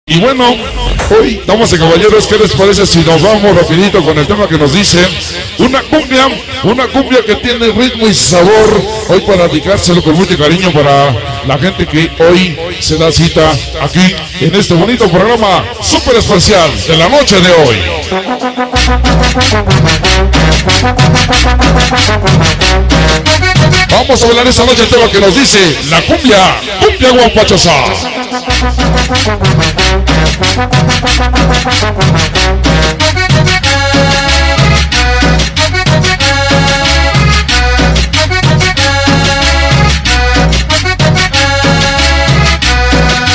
Y bueno, hoy, damas y caballeros, ¿qué les parece si nos vamos rapidito con el tema que nos dice? Una cumbia que tiene ritmo y sabor, hoy para dedicárselo con mucho cariño para la gente que hoy se da cita aquí en este bonito programa súper especial de la noche de hoy. Vamos a hablar esta noche el tema que nos dice la cumbia guapachosa.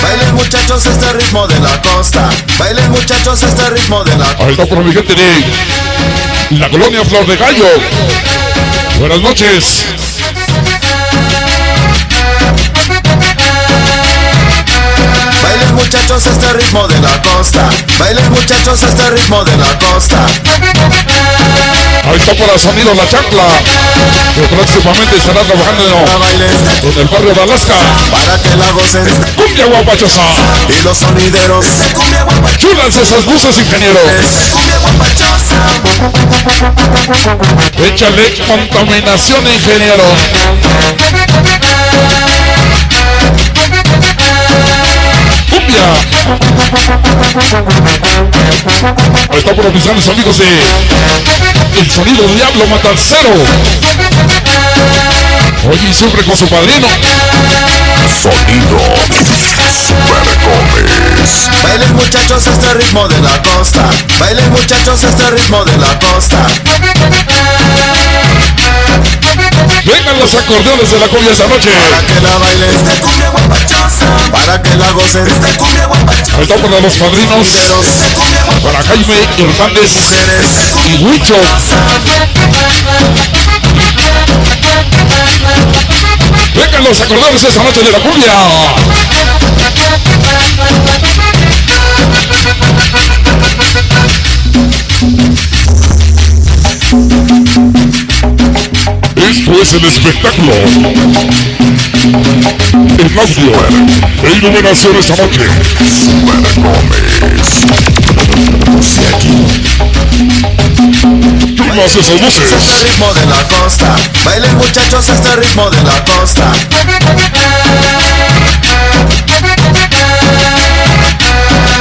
Bailen muchachos este ritmo de la costa, bailen muchachos este ritmo de la costa. Ahí está por mi gente de la colonia Flor de Gallo. Buenas noches. Bailen muchachos este ritmo de la costa, bailen muchachos este ritmo de la costa. Ahí está para Sonido La Chancla, que próximamente estará trabajando en el barrio de Alaska. Para que la gocen Cumbia guapachosa. y los sonideros. Chulas esas luces, ingeniero. Cumbia guapachosa. Échale contaminación, ingeniero. Cumbia. Ahí está por mis grandes amigos de El Sonido Diablo Matancero. Oye, siempre con su padrino. Sonido Super Gómez. Bailen muchachos este ritmo de la costa, bailen muchachos este ritmo de la costa. Vengan los acordeones de la cumbia esta noche. Para que la bailen cumbia guapachosa, para que la gocen cumbia guapachosa. Ahí está para los padrinos, para Jaime Hernández y Huicho. Vengan los acordeones esta noche de la cumbia. Esto es el espectáculo. El audio e iluminación esta noche. Super Gómez. Chulas esas luces. Este ritmo de la costa, bailen muchachos este ritmo de la costa.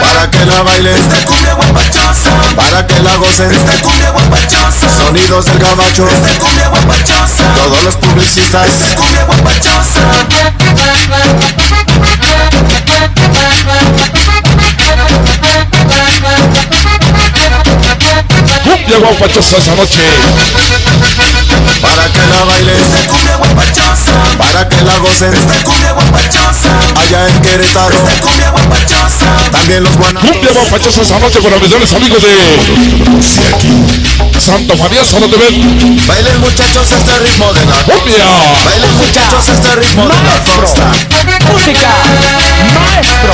Para que la bailen cumbia guapachosa, para que la gocen cumbia guapachosa. Sonidos del gabacho cumbia guapachosa. Todos los publicistas cumbia guapachosa. Cumbia guapachosa esta noche. Para que la bailen cumbia guapachosa, para que la gocen cumbia guapachosa. Allá en Querétaro cumbia guapachosa. También los guanatos. Cumbia guapachosa esta noche para mis grandes amigos de Santa María Solo de Ven. Bailen muchachos este ritmo de la Cumbia. bailen muchachos este ritmo de la costa. Música, maestro,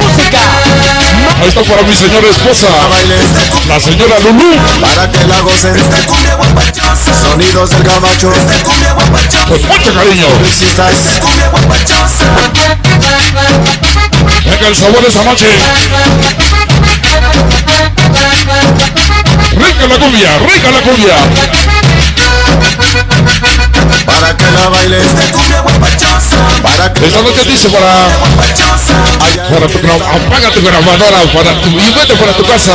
música. Ahí está para mi señora esposa, Bailen la señora Lulú. para que la gocen cumbia guapachosa. Sonidos del gabacho cumbia guapachosa. Con mucho cariño. Publicistas cumbia guapachosa. Venga el sabor esta noche. Rica la cumbia, rica la cumbia. Para que la bailen cumbia guapachosa, para que Esta noche dice para tu apaga tu grabadora y vete para tu casa.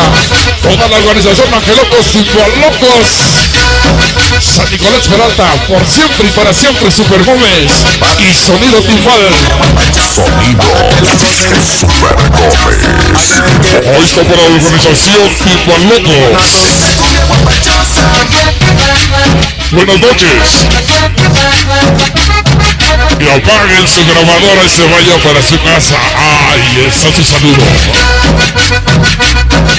Toda la organización Angelocos y Locos. San Nicolás Peralta, por siempre y para siempre Super Gómez y Sonido Timbal. Sonido Super Gómez. Ahí está para la organización Timbal Locos. Buenas noches. Y apaguen su grabadora y se vaya para su casa. Ahí está su saludo.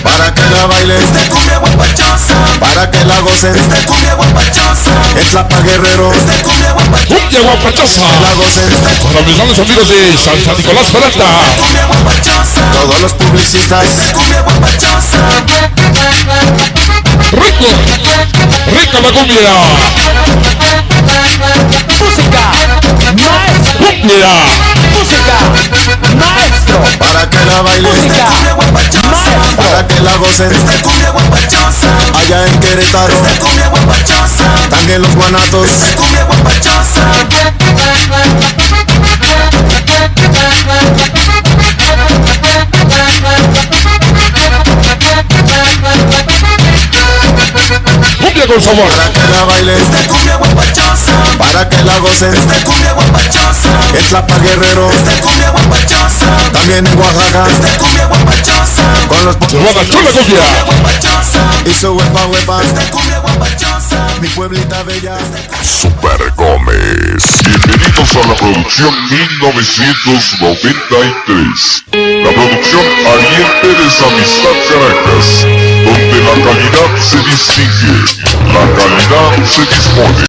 para que la bailen cumbia guapachosa, para que la gocen cumbia guapachosa. En Tlapa Guerrero cumbia guapachosa, Cumbia guapachosa. la gocen Para mis grandes amigos de San Nicolás Peralta. cumbia guapachosa. Todos los publicistas cumbia guapachosa. Rico, rica la cumbia. Música, maestro, Cumbia. música, maestro. Maestro. para que la bailes, Música. Maestro. para que la goces, cumbia guapachosa, allá en Querétaro, cumbia guapachosa, también los Guanatos, cumbia guapachosa. Cumbia con sabor. Para que la bailes, cumbia guapachosa, para que la goces, cumbia guapachosa, en Tlapa Guerrero, cumbia guapachosa, también en Oaxaca, cumbia guapachosa, con los Se va a chula cumbia. y su huepa huepa, cumbia guapachosa, mi pueblita bella. Super Gómez. Bienvenidos a la producción 1993. La producción Ariel Pérez Amistad Caracas, donde la calidad se distingue, la calidad se dispone.